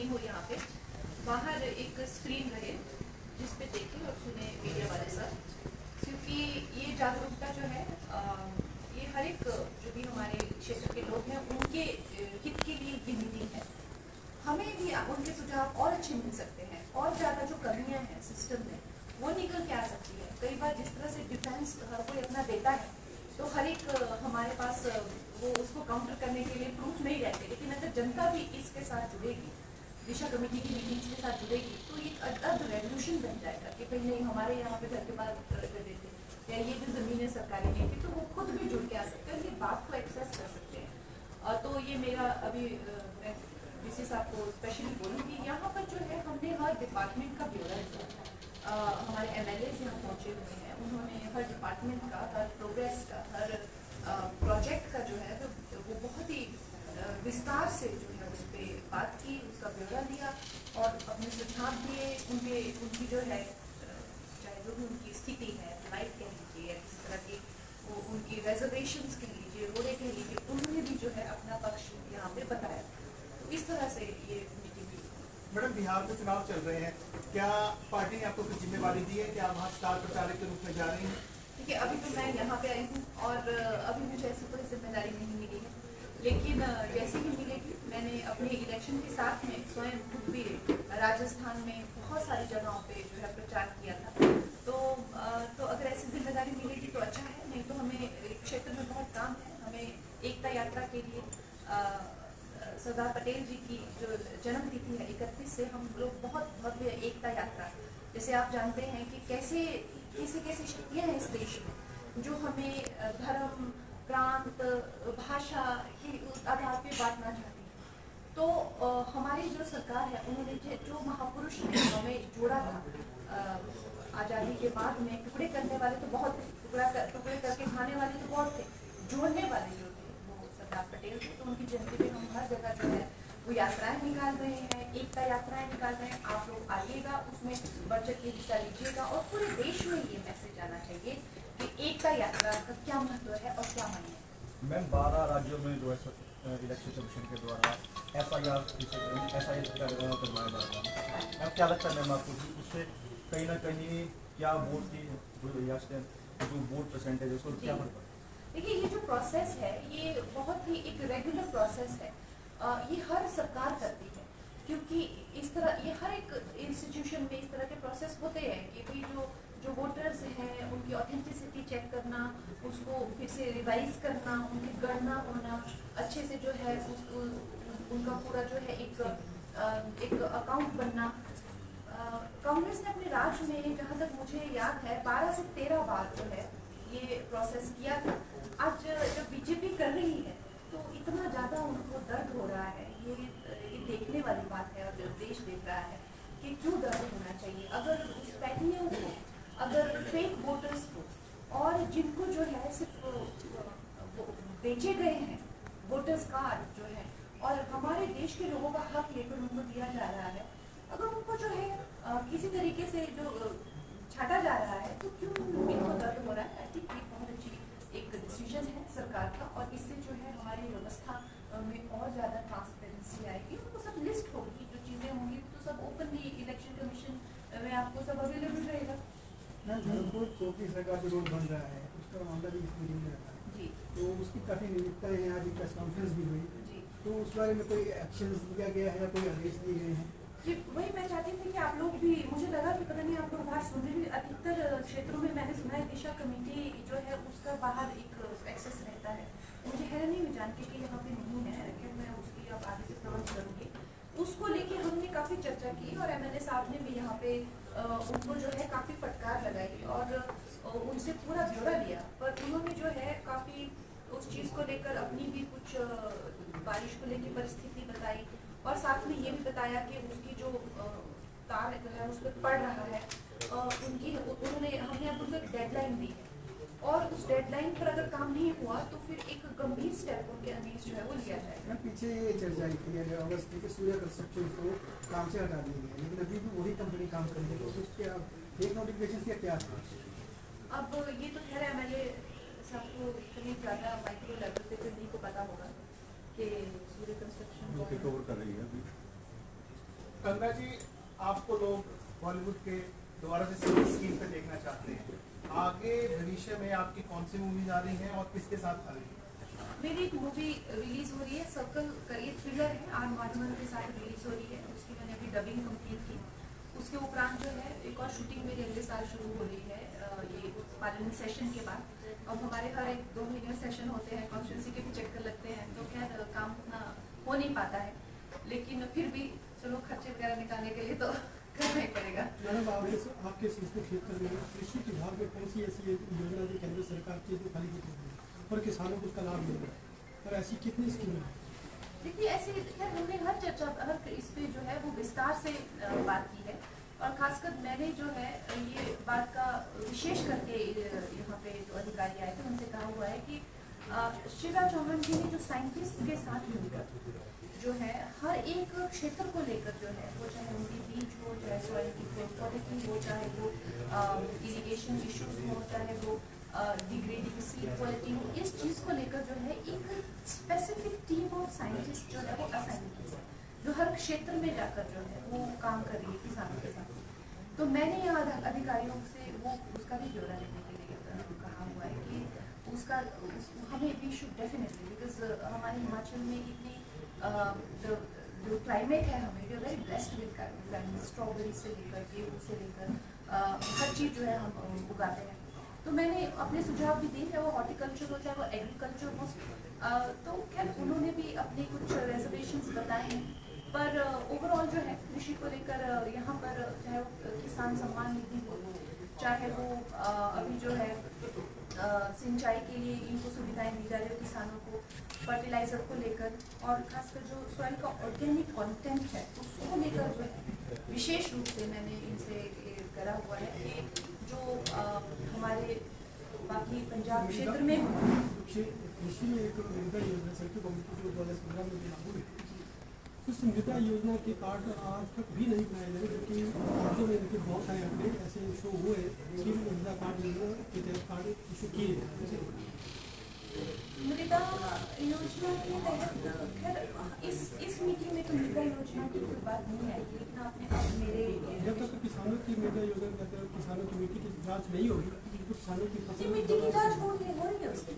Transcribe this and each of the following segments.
Meeting हो यहाँ पे, बाहर एक स्क्रीन रहे जिस पे देखें और सुने मीडिया वाले सब, क्योंकि ये जागरूकता जो है ये हर एक जो भी हमारे क्षेत्र के लोग हैं उनके हित के लिए ये मीटिंग है। हमें भी उनके सुझाव और अच्छे मिल सकते हैं, और ज़्यादा जो कमियां हैं सिस्टम में वो निकल के आ सकती है। कई बार जिस तरह से डिफेंस हर कोई अपना देता है तो हर एक हमारे पास वो उसको काउंटर करने के लिए प्रूफ नहीं रहते, लेकिन अगर जनता भी इसके साथ जुड़ेगी, दिशा कमेटी की मीटिंग्स के साथ जुड़ेगी, तो एक अदब रेवोल्यूशन बन जाएगा कि भाई नहीं हमारे यहाँ पे घर के बाहर कर देते या ये जो ज़मीनें सरकारी नहीं थी, तो वो खुद भी जुड़ के आ सकते हैं, ये बात को एक्सेस कर सकते हैं। तो ये मेरा अभी मैं डीसी साहब को स्पेशली बोलूँ कि यहाँ पर जो है हमने हर डिपार्टमेंट का ब्यौरा दिया। हमारे MLAs यहाँ पहुँचे हुए हैं, उन्होंने हर डिपार्टमेंट का, हर प्रोग्रेस का, हर प्रोजेक्ट का जो है वो बहुत ही विस्तार से जो है उस पर बात की, उसका ब्यौरा दिया और अपने सुझाव दिए। उनकी जो है चाहे जो भी उनकी स्थिति है, लाइफ कह लीजिए या किसी तरह की वो उनकी रेजर्वेशंस कह लीजिए, रोड़े कह लीजिए, उन्होंने भी जो है अपना पक्ष यहाँ पे बताया। तो इस तरह से ये मीटिंग हुई। मैडम, बिहार में चुनाव चल रहे हैं, क्या पार्टी ने आपको कुछ जिम्मेवारी दी है? क्या वहाँ स्टार प्रचारक के रूप में जा रही हैं? देखिए, अभी तो मैं यहाँ पे आई हूँ और अभी मुझे ऐसी कोई जिम्मेदारी नहीं मिली है, लेकिन जैसे ही मिलेगी मैंने अपने इलेक्शन के साथ में स्वयं खुद भी राजस्थान में बहुत सारी जगहों पे जो है प्रचार किया था। तो अगर ऐसी जिम्मेदारी मिलेगी तो अच्छा है, नहीं तो हमें क्षेत्र में बहुत काम है। हमें एकता यात्रा के लिए सरदार पटेल जी की जो जन्म तिथि है 31 से हम लोग बहुत भव्य एकता यात्रा, जैसे आप जानते हैं कि कैसे शक्तियाँ हैं इस देश में जो हमें धर्म, प्रांत, भाषा के आधार पर बांटना चाहती है। तो हमारी जो सरकार है उन्होंने जो महापुरुष ने हमें जोड़ा था, आज़ादी के बाद में टुकड़े करने वाले तो बहुत थे, टुकड़े करके खाने वाले तो बहुत थे, जोड़ने वाले जो थे वो सरदार पटेल थे। तो उनकी जयंती पे हम हर जगह जो है वो यात्राएं निकाल रहे हैं, एकता यात्राएं निकाल रहे हैं। आप लोग आइएगा, उसमें बढ़ चढ़ के हिस्सा लीजिएगा और पूरे देश में ये मैसेज आना चाहिए कि एकता यात्रा का क्या महत्व है और क्या मायने है। मैम, 12 राज्यों में जो है इलेक्शन कमीशन के द्वारा FIR करवाया जा रहा है। मैम, क्या लगता है मैम आपको कि उससे कहीं ना कहीं क्या वोट की जो वोट परसेंटेज है उसको क्या फर्क पड़ता है? देखिए, ये जो प्रोसेस है ये बहुत ही एक रेगुलर प्रोसेस है। ये हर सरकार करती है, क्योंकि इस तरह ये हर एक इंस्टीट्यूशन में इस तरह के प्रोसेस होते हैं कि भाई जो वोटर्स हैं उनकी ऑथेंटिसिटी चेक करना, उसको फिर से रिवाइज करना, उनकी गणना होना, अच्छे से जो है उनका पूरा जो है एक अकाउंट बनना। कांग्रेस ने अपने राज्य में, जहाँ तक मुझे याद है, 12 से 13 बार जो है ये प्रोसेस किया था। आज जब बीजेपी कर रही है तो इतना ज़्यादा उनको दर्द हो रहा है, ये देखने वाली बात है और देश देख रहा है कि क्यों दर्द होना चाहिए। अगर उस पैटियों को, अगर फेक वोटर्स को और जिनको जो है सिर्फ बेचे गए हैं वोटर्स कार्ड जो है और हमारे देश के लोगों का हक लेकर उनको दिया जा रहा है, अगर उनको जो है किसी तरीके से जो छाटा जा रहा है तो क्यों इनको दर्द हो रहा है। आई थिंक ये बहुत अच्छी एक डिसीजन है सरकार का और इससे जो है हमारी व्यवस्था में और ज़्यादा ट्रांसपेरेंसी आएगी। उनको सब लिस्ट होगी, जो चीज़ें होंगी तो सब ओपनली इलेक्शन कमीशन में आपको सब अवेलेबल रहेगा। चौकी सरकार जो रोड बन रहा है उसका मामला भी इस मीटिंग में रखा है जी, तो उसकी काफ़ी नियमितताएं हैं। आज प्रेस कॉन्फ्रेंस भी हुई जी, तो उस बारे में कोई एक्शन लिया गया है या कोई आदेश दिए गए हैं? जी, वही मैं चाहती थी कि आप लोग भी, मुझे लगा कि पता नहीं आप लोग बात सुन रहे हैं, अधिकतर क्षेत्रों में मैंने सुना है दिशा कमेटी जो है उसका बाहर एक एक्सेस रहता है। मुझे हैरानी हुई जान के कि यहाँ पे नहीं है, लेकिन मैं उसकी अब आगे से प्रबंध करूँगी। उसको लेके हमने काफ़ी चर्चा की और MLA साहब ने भी यहाँ पे उनको जो है काफ़ी फटकार लगाई और उनसे पूरा ब्यौरा लिया, पर उन्होंने जो है काफ़ी उस चीज़ को लेकर अपनी भी कुछ बारिश को लेकर परिस्थिति बताई और साथ में ये भी बताया कि उसकी जो तार जो है उस पर पड़ रहा है, हमने अब उनको एक डेडलाइन दी है और उस डेडलाइन पर अगर काम नहीं हुआ तो फिर एक गंभीर स्टेप उनके अगेंस्ट जो है वो लिया जाएगा। पीछे ये चर्चा आई थी अगस्त के सूर्य कंस्ट्रक्शन को काम से हटा दी गई, लेकिन अभी भी वही कंपनी काम कर रही है, तो उसके एक नोटिफिकेशन से क्या था? अब ये तो खैर MLA सबको इतनी ज़्यादा माइक्रो लेवल पे तो नहीं को पता होगा कि सूर्य कंस्ट्रक्शन टेक ओवर कर रही है अभी। कंगना जी, आपको लोग बॉलीवुड के दोबारा से सिल्वर स्क्रीन पे देखना चाहते हैं। आगे भविष्य में आपकी कौन सी मूवीज आ रही हैं और किसके साथ आ रही हैं? मेरी एक मूवी रिलीज हो रही है, सर्कल का ये थ्रिलर है, आर माधवन के साथ रिलीज हो रही है। उसकी मैंने अभी डबिंग कंप्लीट की। उसके उपरांत जो है एक और शूटिंग मेरी अगले साल शुरू हो रही है, ये पार्लियामेंट सेशन के बाद। अब हमारे हर एक 2 महीने में सेशन होते हैं, कॉन्स्टिट्यूंसी के भी चक्कर लगते हैं, तो खैर काम उतना हो नहीं पाता है, लेकिन फिर भी चलो खर्चे वगैरह निकालने के लिए तो करना ही पड़ेगा। मैडम, आपके संसदीय क्षेत्र में कृषि विभाग में कौन सी ऐसी योजना थी केंद्र सरकार की जो खाली की और किसानों को उसका लाभ मिल रहा है, और ऐसी कितनी स्कीमें हैं? देखिए, ऐसे खैर हमने हर चर्चा हर इस पे जो है वो विस्तार से बात की है, और खासकर मैंने जो है ये बात का विशेष करके यहाँ पे जो अधिकारी आए थे उनसे कहा हुआ है कि शिवराज चौहान जी ने जो साइंटिस्ट के साथ मिलकर जो है हर एक क्षेत्र को लेकर जो है, वो चाहे उनकी बीज हो, चाहे सॉइल की क्वालिटी हो, चाहे वो इरिगेशन इश्यूज हो, चाहे वो डिग्रेडिंग सीड क्वालिटी हो, इस चीज़ को लेकर जो है एक स्पेसिफिक टीम ऑफ साइंटिस्ट जो है वो असाइन की है, जो हर क्षेत्र में जाकर जो है वो काम कर रही है किसानों के साथ। तो मैंने यहाँ अधिकारियों से वो उसका भी ब्यौरा लेने के लिए कहा हुआ है कि उसका हमें वी शुड डेफिनेटली, बिकॉज हमारे हिमाचल में इतनी जो क्लाइमेट है, हमें we are very blessed with climate, strawberry से लेकर गेहूँ से लेकर हर चीज़ जो है हम उगाते हैं। तो मैंने अपने सुझाव भी दिए, चाहे वो हॉर्टिकल्चर हो, चाहे वो एग्रीकल्चर हो। तो खैर उन्होंने भी अपने कुछ रिजर्वेशंस बताए हैं, पर ओवरऑल जो है कृषि को लेकर यहाँ पर चाहे वो किसान सम्मान निधि हो, चाहे वो अभी जो है सिंचाई के लिए इनको सुविधाएं दी जा रही है किसानों को, फर्टिलाइजर को लेकर, और खासकर जो सॉइल का ऑर्गेनिक कंटेंट है उसको लेकर जो है विशेष रूप से मैंने इनसे करा हुआ है कि जो हमारे बाकी पंजाब क्षेत्र में कृषि में एक मृदा योजना सेंट्रल गवर्नमेंट की 2015 में लागू हुई, उस मृदा योजना के कार्ड आज तक भी नहीं बनाए गए, जबकि राज्यों में देखिए बहुत सारे अपडेट ऐसे शो हुए कि मृदा कार्ड योजना के तहत कार्ड इशू किए। मृदा योजना के तहत खैर इस मीटिंग में तो मृदा योजना की कोई बात नहीं आएगी, लेकिन आपने अब मेरे जब तक किसानों की मृदा योजना के तहत किसानों की मिट्टी की जाँच नहीं होगी तो किसानों की फसल मिट्टी की जाँच हो रही है उसकी।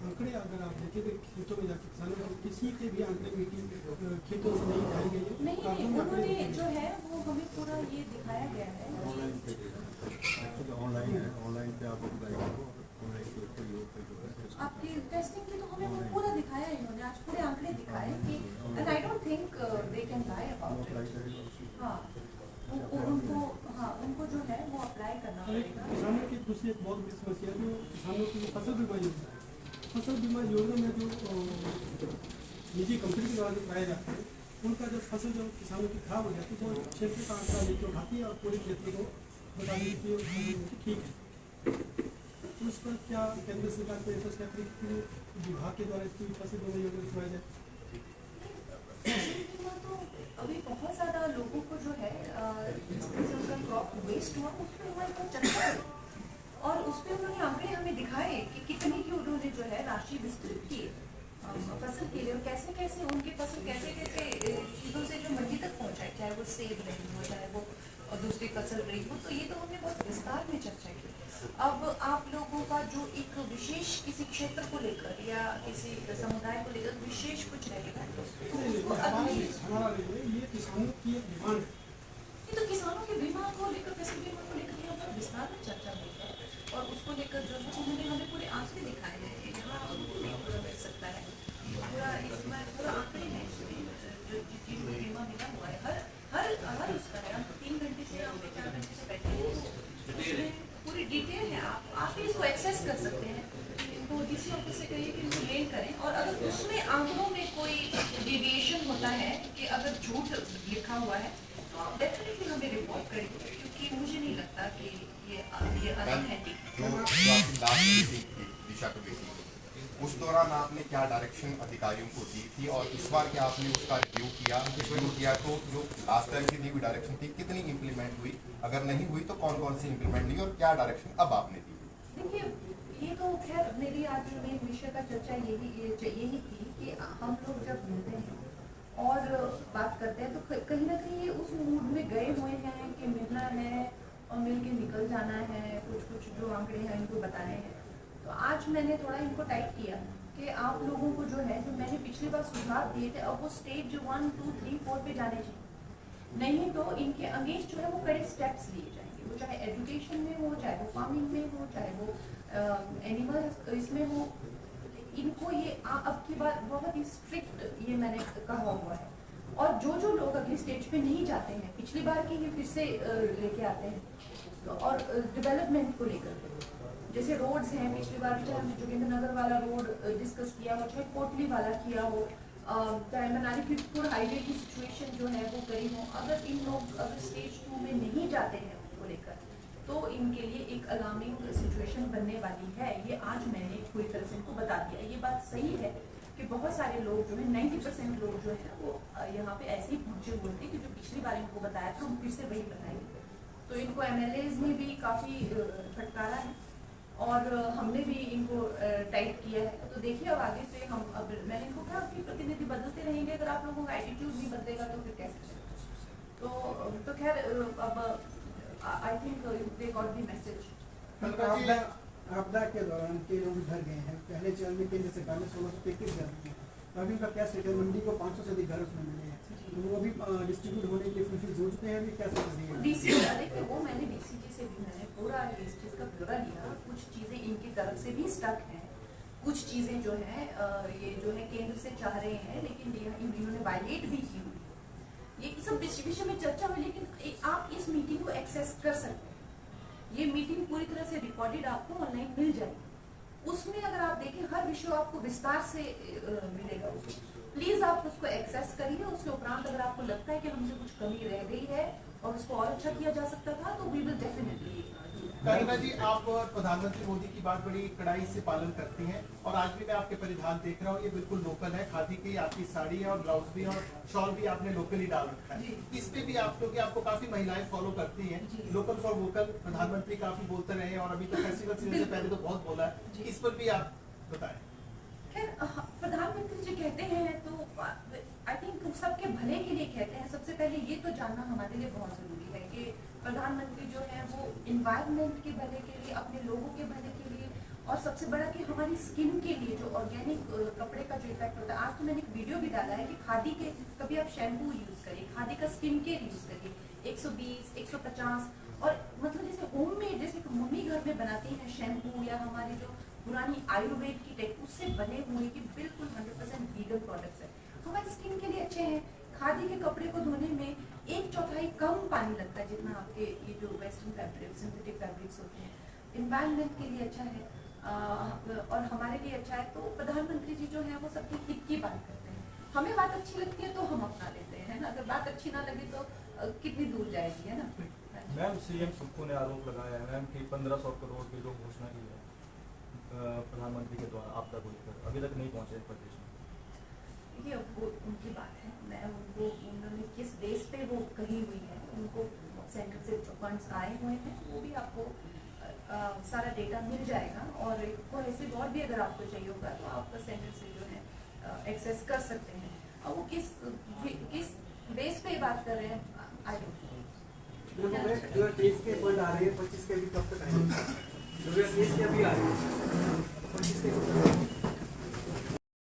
आंकड़े अगर आप देखें तो खेतों में जाकर किसानों को किसी के भी आंकड़े मिट्टी खेतों से नहीं उठाई गई है। नहीं, उन्होंने जो है वो हमें पूरा ये दिखाया गया है। ऑनलाइन पे आप आपकी टेस्टिंग की तो हमें वो पूरा दिखाया है इन्होंने, आज पूरे आंकड़े दिखाए कि, and I don't think they can lie about it. हाँ, उनको जो है वो अप्लाई करना पड़ेगा। किसानों की दूसरी एक बहुत बड़ी समस्या है जो किसानों की फसल बीमा योजना है। फसल बीमा योजना में जो निजी कंपनी के द्वारा जो कराए जाते हैं, उनका जब फसल जब किसानों की खराब हो जाती है तो क्षेत्र का आंकड़ा लेकर उठाती है और पूरे क्षेत्र को बता देती है ठीक है। तो उस पर क्या केंद्र सरकार को ऐसा कहती है कि विभाग के द्वारा इसकी फसल बीमा योजना चलाया जाए? तो अभी बहुत ज़्यादा लोगों को जो है जिससे उनका क्रॉप वेस्ट हुआ उस पर हमारे पास चर्चा है, और उस पर उन्होंने आंकड़े हमें दिखाए कि कितनी की उन्होंने जो है राशि विस्तृत की फसल के लिए, और कैसे कैसे उनकी फसल कैसे कैसे चीज़ों से जो मंडी तक पहुँचाए, चाहे वो सेब रही हो, चाहे वो दूसरी फसल रही हो। तो ये तो हमने बहुत विस्तार में चर्चा की। अब आप लोगों का जो एक विशेष किसी क्षेत्र को लेकर या किसी समुदाय को लेकर विशेष कुछ रहेगा, ये किसानों की एक डिमांड है। ये तो किसानों के बीमा को लेकर, फसल बीमा को लेकर यहाँ पर विस्तार में चर्चा होगा, और उसको लेकर जो है उन्होंने हमें पूरे आंकड़े दिखाए हैं। यहाँ नहीं पूरा मिल सकता है, पूरा इसमें पूरा आंकड़े हैं इसमें जो जिनको बीमा मिला हुआ है, हर उसका है। हम 3 घंटे से 4 घंटे से बैठे हैं, उसमें पूरी डिटेल है। आप इसको एक्सेस कर सकते हैं। इनको डीसी ऑफिस से कहिए कि इनको मेल करें, और अगर उसमें आंकड़ों में कोई डेविएशन होता है कि अगर झूठ लिखा हुआ है तो आप डेफिनेटली हमें रिपोर्ट करेंगे, क्योंकि मुझे नहीं लगता कि ये अनऑथेंटिक दिशा को देखी, उस दौरान आपने क्या डायरेक्शन अधिकारियों को दी थी, और इस बार क्या आपने उसका रिव्यू किया तो जो लास्ट टाइम की दी हुई डायरेक्शन थी कितनी इम्प्लीमेंट हुई, अगर नहीं हुई तो कौन कौन सी इम्प्लीमेंट हुई, और क्या डायरेक्शन अब आपने दी? देखिए, ये तो खैर मेरी आज मेन विषय का चर्चा यही थी कि हम लोग जब मिलते हैं और बात करते हैं तो कहीं ना कहीं ये मिल के निकल जाना है, कुछ जो आंकड़े हैं इनको बताने हैं। तो आज मैंने थोड़ा इनको टाइट किया कि आप लोगों को जो है, जो मैंने पिछली बार सुझाव दिए थे, अब वो स्टेज 1, 2, 3, 4 पे जाने चाहिए। नहीं तो इनके अगेंस्ट जो है वो कड़े स्टेप्स लिए जाएंगे, वो चाहे एजुकेशन में हो, चाहे वो फार्मिंग में हो, चाहे वो एनिमल इसमें हो। इनको ये अब की बार बहुत ही स्ट्रिक्ट ये मैंने कहा हुआ है। और जो लोग अगली स्टेज पे नहीं जाते हैं, पिछली बार की ही फिर से लेके आते हैं। तो और डिवेलपमेंट को लेकर जैसे रोड्स हैं, पिछली बार चाहे हमने जोगिंद्र नगर वाला रोड डिस्कस किया हो, चाहे कोटली वाला किया हो, चाहे मनाली पीरपुर हाईवे की सिचुएशन जो है वो करी हो। अगर इन लोग अगर स्टेज 2 में नहीं जाते हैं उसको लेकर, तो इनके लिए एक अलार्मिंग सिचुएशन बनने वाली है। ये आज मैंने पूरी तरह से इनको बता दिया। ये बात सही है कि बहुत सारे लोग जो है 90% लोग जो है वो यहाँ पे ऐसे ही पहुंचे हुए थे कि जो पिछली बार इनको बताया था हम फिर से वही बताएंगे। तो इनको MLAs ने भी काफ़ी फटकारा है और हमने भी इनको टाइट किया है। तो देखिए अब आगे से हम, अब मैंने इनको कहा कि प्रतिनिधि बदलते रहेंगे, अगर आप लोगों का एटीट्यूड नहीं बदलेगा तो फिर कैसे चलेगा। तो खैर अब I think they got the message. आपदा के दौरान कई लोग घर गए हैं। पहले चरण में केंद्र सरकार ने 1633 घर दिए, अभी उनका क्या स्टेट है? मंडी को 500 से अधिक घर उसमें मिले हैं, तो वो भी डिस्ट्रीब्यूट होने के लिए फुलफिल सोचते हैं। अभी क्या समझ है डीसी देखिए, वो मैंने DCG से भी मैंने पूरा इस चीज़ का ब्यौरा लिया। कुछ चीज़ें इनकी तरफ से भी स्टक हैं, कुछ चीज़ें जो हैं ये जो है केंद्र से चाह रहे हैं, लेकिन इन्होंने वायलेट भी की हुई। ये सब विषय में चर्चा हुई, लेकिन आप इस मीटिंग को एक्सेस कर सकते हैं। ये मीटिंग पूरी तरह से रिकॉर्डेड आपको ऑनलाइन मिल जाएगी। उसमें अगर आप देखें हर विषय आपको विस्तार से मिलेगा। प्लीज आप उसको एक्सेस करिए। उसके उपरांत अगर आपको लगता है कि हमसे कुछ कमी रह गई है और उसको और अच्छा किया जा सकता था, तो वी विल डेफिनेटली। कंगना जी, आप प्रधानमंत्री मोदी की बात बड़ी कड़ाई से पालन करती हैं और आज भी मैं आपके परिधान देख रहा हूँ, ये बिल्कुल लोकल है, खादी की आपकी साड़ी है और ब्लाउज भी और शॉल भी आपने लोकली डाल रखा है। इस पे भी आपको काफी महिलाएं फॉलो करती हैं। लोकल फॉर वोकल प्रधानमंत्री काफी बोलते रहे और अभी तक फेस्टिवल सीजन से पहले तो बहुत बोला है, इस पर भी आप बताएं। खैर प्रधानमंत्री जी कहते हैं तो आई थिंक सबके भले के लिए कहते हैं। सबसे पहले ये तो जानना हमारे लिए बहुत जरूरी है कि प्रधानमंत्री जो है वो इन्वायरमेंट के भले के लिए, अपने लोगों के भले के लिए, और सबसे बड़ा कि हमारी स्किन के लिए जो ऑर्गेनिक कपड़े का जो इफेक्ट होता है। आज तो मैंने एक वीडियो भी डाला है कि खादी के कभी आप शैम्पू यूज करिए, खादी का स्किन केयर यूज करिए, 120, 150 और मतलब जैसे होममेड, जैसे मम्मी घर में बनाती हैं शैम्पू या हमारी जो पुरानी आयुर्वेद की टेक उससे बने हुए कि बिल्कुल 100% वीगन प्रोडक्ट्स है, हमारी स्किन के लिए अच्छे हैं। खादी के कपड़े को धोने में 1/4 कम पानी लगता है जितना आपके ये जो वेस्टर्न फैब्रिक, सिंथेटिक फैब्रिक्स होते हैं। इन्वायरमेंट के लिए अच्छा है और हमारे लिए अच्छा है। तो प्रधानमंत्री जी जो है वो सबकी हित की बात करते हैं। हमें बात अच्छी लगती है तो हम अपना लेते हैं, है ना। अगर बात अच्छी ना लगे तो कितनी दूर जाएगी, है ना। मैम CM सुक्खू ने आरोप लगाया है मैम कि 1500 करोड़ की जो घोषणा की है प्रधानमंत्री के द्वारा आपदा को लेकर, अभी तक नहीं पहुंचे प्रदेश में। ये वो उनकी बात है, मैं उनको उन्होंने किस बेस पे वो कही हुई है, उनको सेंटर से फंड्स आए हुए हैं, वो भी आपको सारा डेटा मिल जाएगा। और कोई ऐसे और भी अगर आपको चाहिए होगा तो आप सेंटर से जो है एक्सेस कर सकते हैं। और वो किस बेस पे बात कर रहे हैं आई डोंट नो। जो 30 के फंड आ रहे हैं 25 के भी कब तक आएंगे? जो 30 के भी आ रहे हैं 25 के